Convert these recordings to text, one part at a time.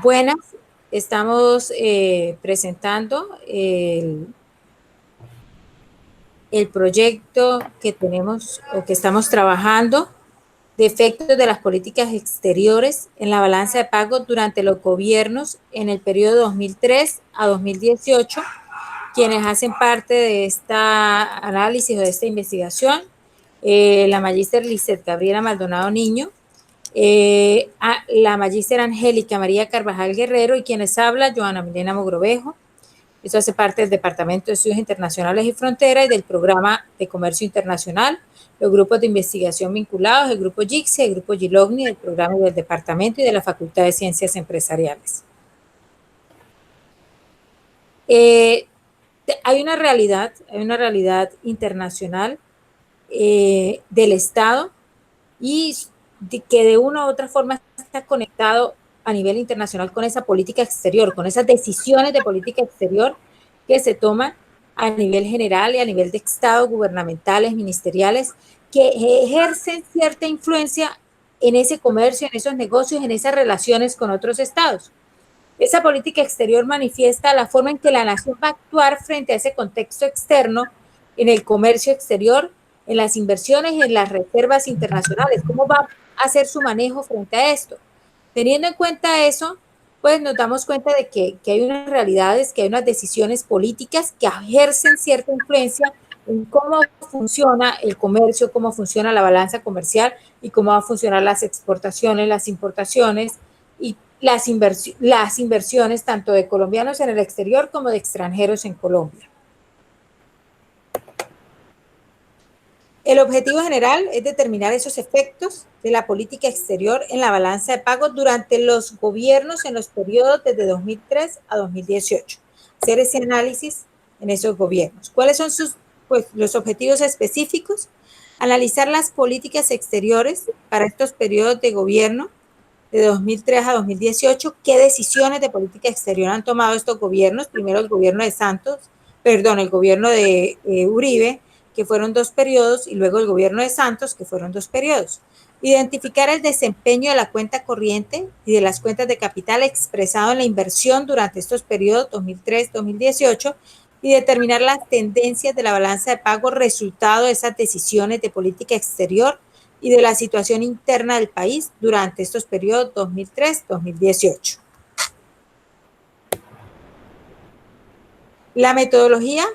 Buenas, estamos presentando el proyecto que tenemos o que estamos trabajando de efectos de las políticas exteriores en la balanza de pagos durante los gobiernos en el periodo 2003 a 2018. Quienes hacen parte de esta análisis o de esta investigación, la magíster Lizeth Gabriela Maldonado Niño, la magíster Angélica María Carvajal Guerrero y quienes habla, Joana Milena Mogrovejo. Eso hace parte del Departamento de Estudios Internacionales y Frontera y del Programa de Comercio Internacional, los grupos de investigación vinculados, el Grupo GICSE, el Grupo GILOGNI, del Programa del Departamento y de la Facultad de Ciencias Empresariales. Hay una realidad internacional del Estado y que de una u otra forma está conectado a nivel internacional con esa política exterior, con esas decisiones de política exterior que se toman a nivel general y a nivel de Estado, gubernamentales, ministeriales, que ejercen cierta influencia en ese comercio, en esos negocios, en esas relaciones con otros estados. Esa política exterior manifiesta la forma en que la nación va a actuar frente a ese contexto externo, en el comercio exterior, en las inversiones y en las reservas internacionales. ¿Cómo va a hacer su manejo frente a esto? Teniendo en cuenta eso, pues nos damos cuenta de que hay unas realidades, que hay unas decisiones políticas que ejercen cierta influencia en cómo funciona el comercio, cómo funciona la balanza comercial y cómo van a funcionar las exportaciones, las importaciones y las inversiones tanto de colombianos en el exterior como de extranjeros en Colombia. El objetivo general es determinar esos efectos de la política exterior en la balanza de pagos durante los gobiernos en los periodos desde 2003 a 2018. Hacer ese análisis en esos gobiernos. ¿Cuáles son los objetivos específicos? Analizar las políticas exteriores para estos periodos de gobierno de 2003 a 2018, qué decisiones de política exterior han tomado estos gobiernos. Primero el gobierno el gobierno de Uribe, que fueron 2 periodos, y luego el gobierno de Santos, que fueron 2 periodos. Identificar el desempeño de la cuenta corriente y de las cuentas de capital expresado en la inversión durante estos periodos 2003-2018 y determinar las tendencias de la balanza de pago resultado de esas decisiones de política exterior y de la situación interna del país durante estos periodos 2003-2018. La metodología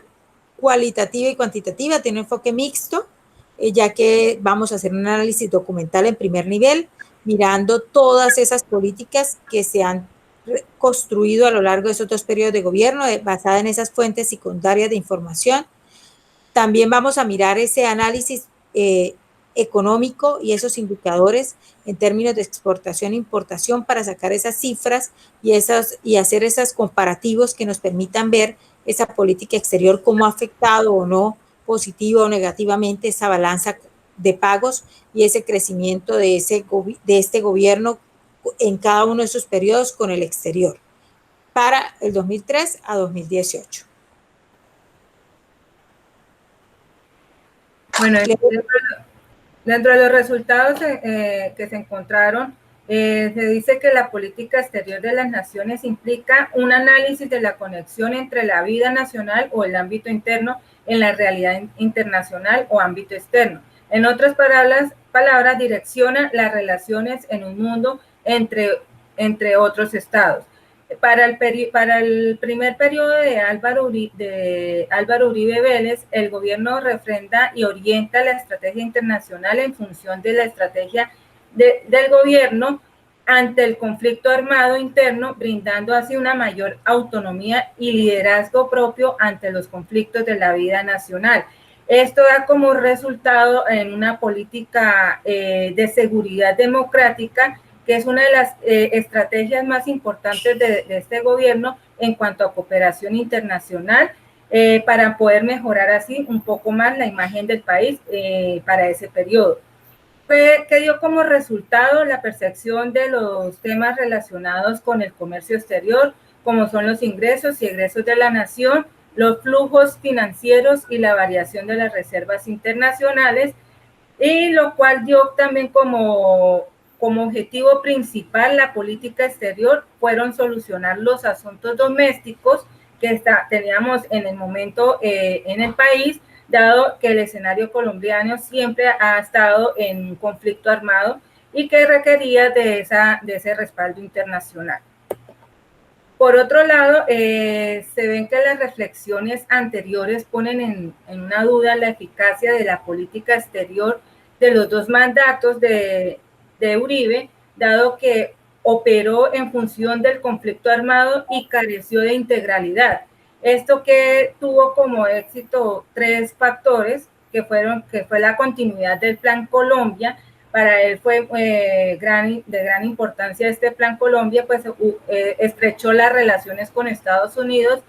cualitativa y cuantitativa tiene un enfoque mixto, ya que vamos a hacer un análisis documental en primer nivel, mirando todas esas políticas que se han construido a lo largo de esos 2 periodos de gobierno, basada en esas fuentes secundarias de información. También vamos a mirar ese análisis económico y esos indicadores en términos de exportación e importación para sacar esas cifras y hacer esos comparativos que nos permitan ver esa política exterior, cómo ha afectado o no positivo o negativamente esa balanza de pagos y ese crecimiento de este gobierno en cada uno de esos periodos con el exterior para el 2003 a 2018. Bueno, dentro de los resultados que se encontraron, se dice que la política exterior de las naciones implica un análisis de la conexión entre la vida nacional o el ámbito interno en la realidad internacional o ámbito externo. En otras palabras, direcciona las relaciones en un mundo entre otros estados. Para el primer periodo de Álvaro Uribe Vélez, el gobierno refrenda y orienta la estrategia internacional en función de la estrategia del gobierno ante el conflicto armado interno, brindando así una mayor autonomía y liderazgo propio ante los conflictos de la vida nacional. Esto da como resultado en una política de seguridad democrática, que es una de las estrategias más importantes de este gobierno en cuanto a cooperación internacional, para poder mejorar así un poco más la imagen del país para ese periodo. Que dio como resultado la percepción de los temas relacionados con el comercio exterior, como son los ingresos y egresos de la nación, los flujos financieros y la variación de las reservas internacionales, y lo cual dio también como como objetivo principal la política exterior fueron solucionar los asuntos domésticos que teníamos en el momento en el país, dado que el escenario colombiano siempre ha estado en un conflicto armado y que requería de ese respaldo internacional. Por otro lado, se ven que las reflexiones anteriores ponen en una duda la eficacia de la política exterior de los dos mandatos de Uribe, dado que operó en función del conflicto armado y careció de integralidad. Esto que tuvo como éxito tres factores, que fue la continuidad del Plan Colombia. Para él fue de gran importancia este Plan Colombia, pues estrechó las relaciones con Estados Unidos,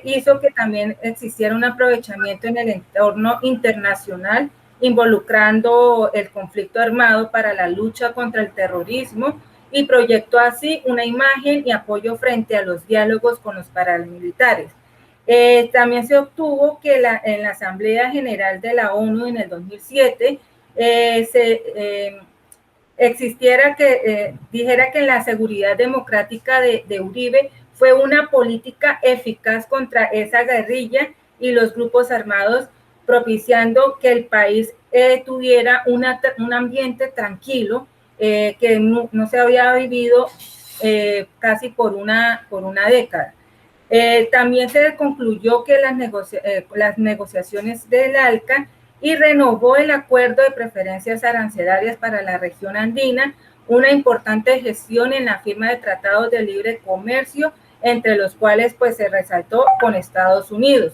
hizo que también existiera un aprovechamiento en el entorno internacional, involucrando el conflicto armado para la lucha contra el terrorismo, y proyectó así una imagen y apoyo frente a los diálogos con los paramilitares. También se obtuvo que en la Asamblea General de la ONU en el 2007 dijera que la seguridad democrática de Uribe fue una política eficaz contra esa guerrilla y los grupos armados, propiciando que el país tuviera un ambiente tranquilo que no se había vivido casi por una década. También se concluyó que las negociaciones del ALCA y renovó el acuerdo de preferencias arancelarias para la región andina, una importante gestión en la firma de tratados de libre comercio, entre los cuales pues se resaltó con Estados Unidos.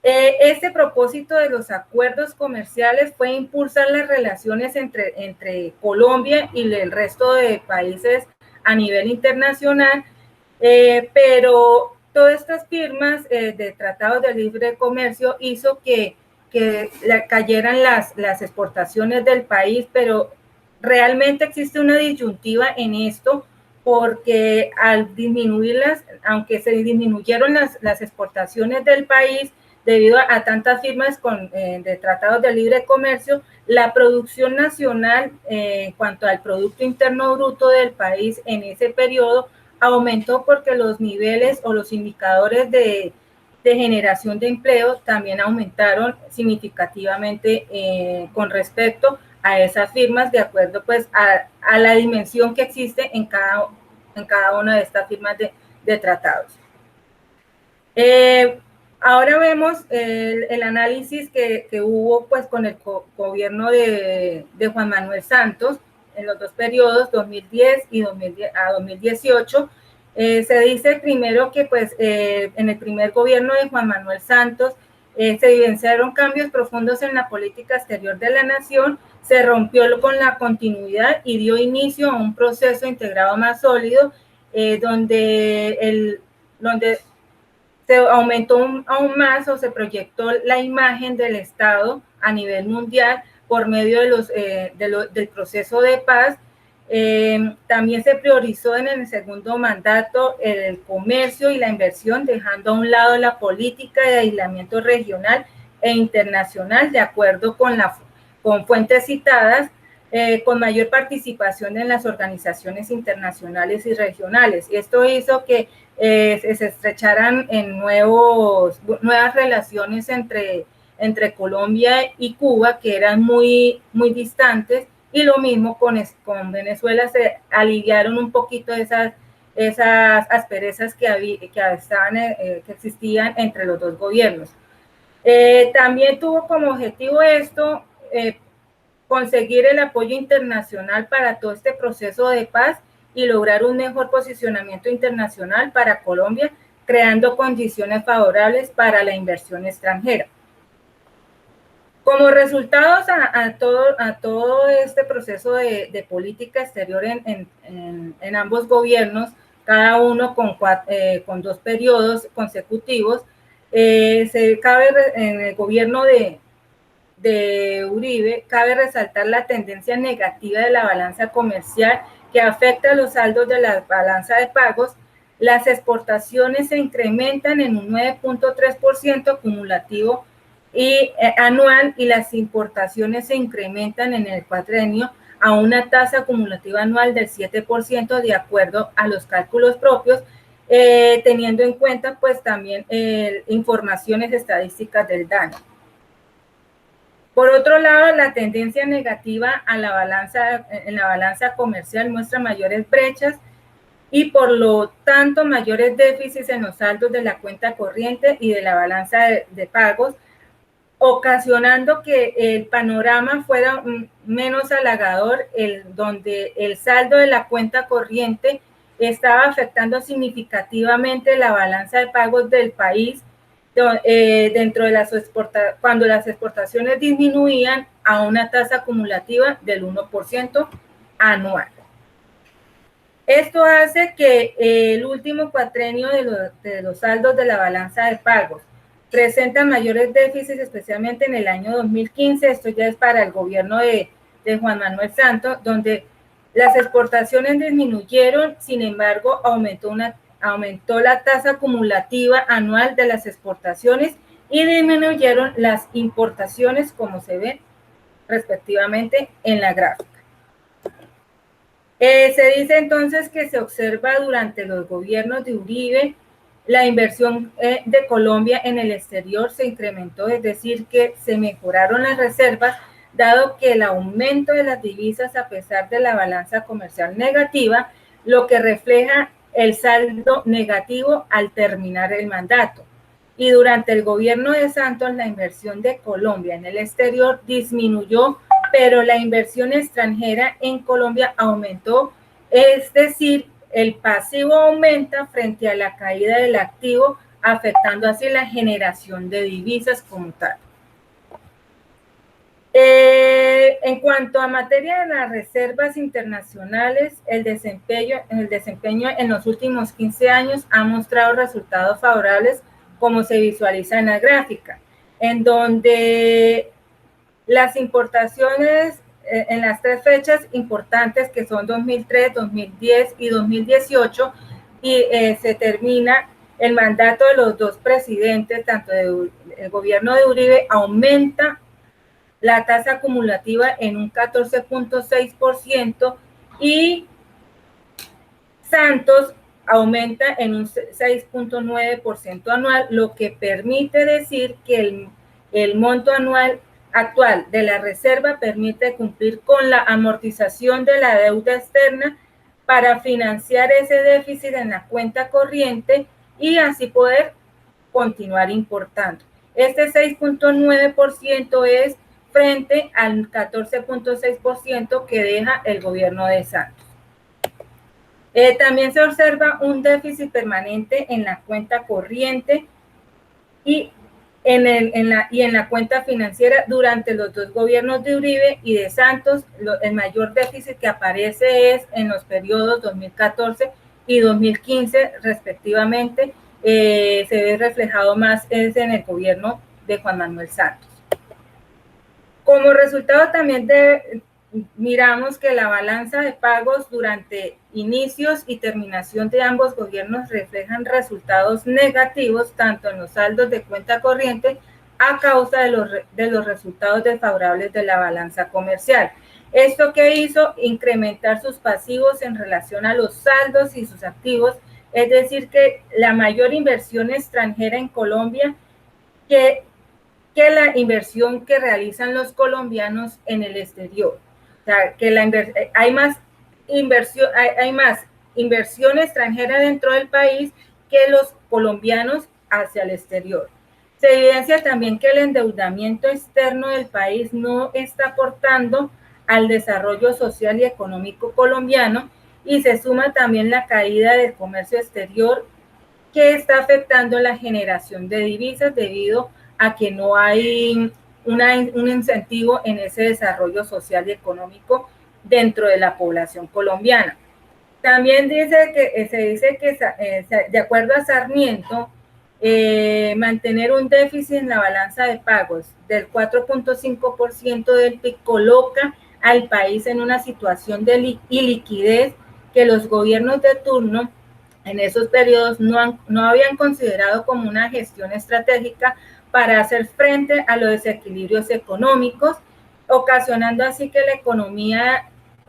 Este propósito de los acuerdos comerciales fue impulsar las relaciones entre Colombia y el resto de países a nivel internacional, pero todas estas firmas de tratados de libre comercio hizo que cayeran las exportaciones del país, pero realmente existe una disyuntiva en esto, porque al disminuirlas, aunque se disminuyeron las exportaciones del país debido a tantas firmas de tratados de libre comercio, la producción nacional en cuanto al Producto Interno Bruto del país en ese periodo aumentó, porque los niveles o los indicadores de generación de empleo también aumentaron significativamente con respecto a esas firmas, de acuerdo pues a la dimensión que existe en cada una de estas firmas de tratados. Ahora vemos el análisis que hubo pues con el gobierno de Juan Manuel Santos en los dos periodos, 2010 y 2018. Se dice primero que pues en el primer gobierno de Juan Manuel Santos se evidenciaron cambios profundos en la política exterior de la nación, se rompió con la continuidad y dio inicio a un proceso integrado más sólido, donde se aumentó aún más o se proyectó la imagen del Estado a nivel mundial por medio del proceso de paz. También se priorizó en el segundo mandato el comercio y la inversión, dejando a un lado la política de aislamiento regional e internacional, de acuerdo con fuentes citadas, con mayor participación en las organizaciones internacionales y regionales. Y esto hizo que se estrecharan en nuevas relaciones entre Colombia y Cuba, que eran muy, muy distantes, y lo mismo con Venezuela. Se aliviaron un poquito esas asperezas que existían entre los dos gobiernos. También tuvo como objetivo esto, conseguir el apoyo internacional para todo este proceso de paz y lograr un mejor posicionamiento internacional para Colombia, creando condiciones favorables para la inversión extranjera. Como resultados a todo este proceso de política exterior en ambos gobiernos, cada uno con 2 periodos consecutivos, en el gobierno de Uribe, cabe resaltar la tendencia negativa de la balanza comercial que afecta a los saldos de la balanza de pagos. Las exportaciones se incrementan en un 9.3% acumulativo y anual, y las importaciones se incrementan en el cuatrenio a una tasa acumulativa anual del 7% de acuerdo a los cálculos propios, teniendo en cuenta pues también informaciones estadísticas del DANE. Por otro lado, la tendencia negativa en la balanza comercial muestra mayores brechas y por lo tanto mayores déficits en los saldos de la cuenta corriente y de la balanza de pagos, ocasionando que el panorama fuera menos halagador, donde el saldo de la cuenta corriente estaba afectando significativamente la balanza de pagos del país, dentro de cuando las exportaciones disminuían a una tasa acumulativa del 1% anual. Esto hace que el último cuatrenio de los saldos de la balanza de pagos presenta mayores déficits, especialmente en el año 2015. Esto ya es para el gobierno de Juan Manuel Santos, donde las exportaciones disminuyeron, sin embargo, aumentó la tasa acumulativa anual de las exportaciones y disminuyeron las importaciones, como se ve respectivamente en la gráfica. Se dice entonces que se observa durante los gobiernos de Uribe la inversión de Colombia en el exterior se incrementó, es decir, que se mejoraron las reservas, dado que el aumento de las divisas a pesar de la balanza comercial negativa, lo que refleja el saldo negativo al terminar el mandato. Y durante el gobierno de Santos, la inversión de Colombia en el exterior disminuyó, pero la inversión extranjera en Colombia aumentó, es decir, el pasivo aumenta frente a la caída del activo, afectando así la generación de divisas como tal. En cuanto a materia de las reservas internacionales, el desempeño en los últimos 15 años ha mostrado resultados favorables, como se visualiza en la gráfica, en donde las importaciones en las tres fechas importantes, que son 2003, 2010 y 2018, y se termina el mandato de los dos presidentes, tanto del gobierno de Uribe, aumenta la tasa acumulativa en un 14.6% y Santos aumenta en un 6.9% anual, lo que permite decir que el monto anual actual de la reserva permite cumplir con la amortización de la deuda externa para financiar ese déficit en la cuenta corriente y así poder continuar importando. Este 6.9% es frente al 14.6% que deja el gobierno de Santos. También se observa un déficit permanente en la cuenta corriente y en la cuenta financiera durante los dos gobiernos de Uribe y de Santos. El mayor déficit que aparece es en los periodos 2014 y 2015 respectivamente. Se ve reflejado más es en el gobierno de Juan Manuel Santos. Como resultado también miramos que la balanza de pagos durante inicios y terminación de ambos gobiernos reflejan resultados negativos tanto en los saldos de cuenta corriente a causa de los resultados desfavorables de la balanza comercial. Esto que hizo incrementar sus pasivos en relación a los saldos y sus activos, es decir, que la mayor inversión extranjera en Colombia que la inversión que realizan los colombianos en el exterior. O sea, que hay más inversión extranjera dentro del país que los colombianos hacia el exterior. Se evidencia también que el endeudamiento externo del país no está aportando al desarrollo social y económico colombiano y se suma también la caída del comercio exterior que está afectando la generación de divisas debido a que no hay un incentivo en ese desarrollo social y económico dentro de la población colombiana. También se dice que de acuerdo a Sarmiento, mantener un déficit en la balanza de pagos del 4.5% del PIB coloca al país en una situación de iliquidez que los gobiernos de turno en esos periodos no habían considerado como una gestión estratégica para hacer frente a los desequilibrios económicos, ocasionando así que la economía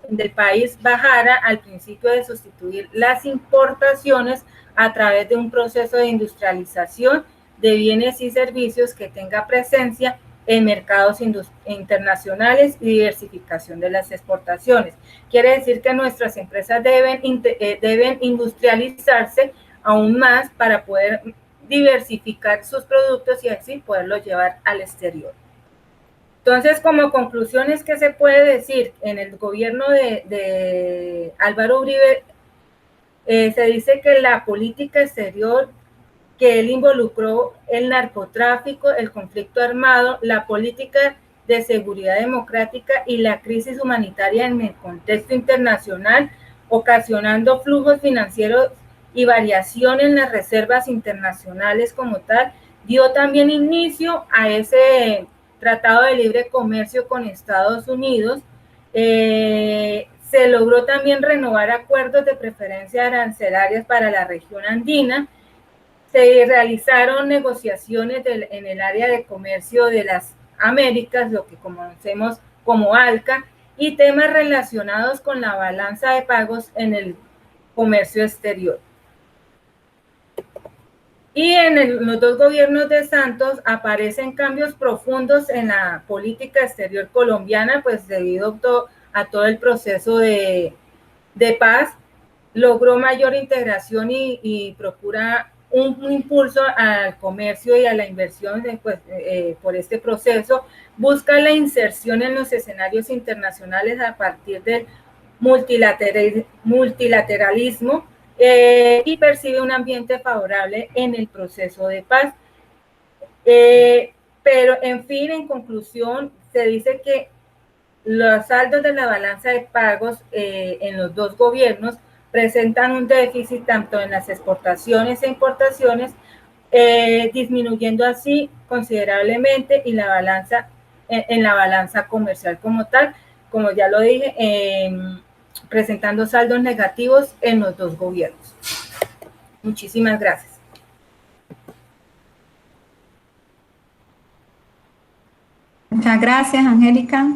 del país bajara al principio de sustituir las importaciones a través de un proceso de industrialización de bienes y servicios que tenga presencia en mercados internacionales y diversificación de las exportaciones. Quiere decir que nuestras empresas deben industrializarse aún más para poder diversificar sus productos y así poderlos llevar al exterior. Entonces, como conclusiones que se puede decir, en el gobierno de Álvaro Uribe se dice que la política exterior que él involucró el narcotráfico, el conflicto armado, la política de seguridad democrática y la crisis humanitaria en el contexto internacional, ocasionando flujos financieros y variación en las reservas internacionales como tal, dio también inicio a ese Tratado de Libre Comercio con Estados Unidos. Se logró también renovar acuerdos de preferencia arancelarias para la región andina. Se realizaron negociaciones en el área de comercio de las Américas, lo que conocemos como ALCA, y temas relacionados con la balanza de pagos en el comercio exterior. Y en los dos gobiernos de Santos aparecen cambios profundos en la política exterior colombiana, pues debido a todo el proceso de paz, logró mayor integración y procura un impulso al comercio y a la inversión por este proceso, busca la inserción en los escenarios internacionales a partir del multilateralismo y percibe un ambiente favorable en el proceso de paz. Pero en fin, en conclusión, se dice que los saldos de la balanza de pagos en los dos gobiernos presentan un déficit tanto en las exportaciones e importaciones, disminuyendo así considerablemente y en la balanza comercial como tal, como ya lo dije, presentando saldos negativos en los dos gobiernos. Muchísimas gracias. Muchas gracias, Angélica.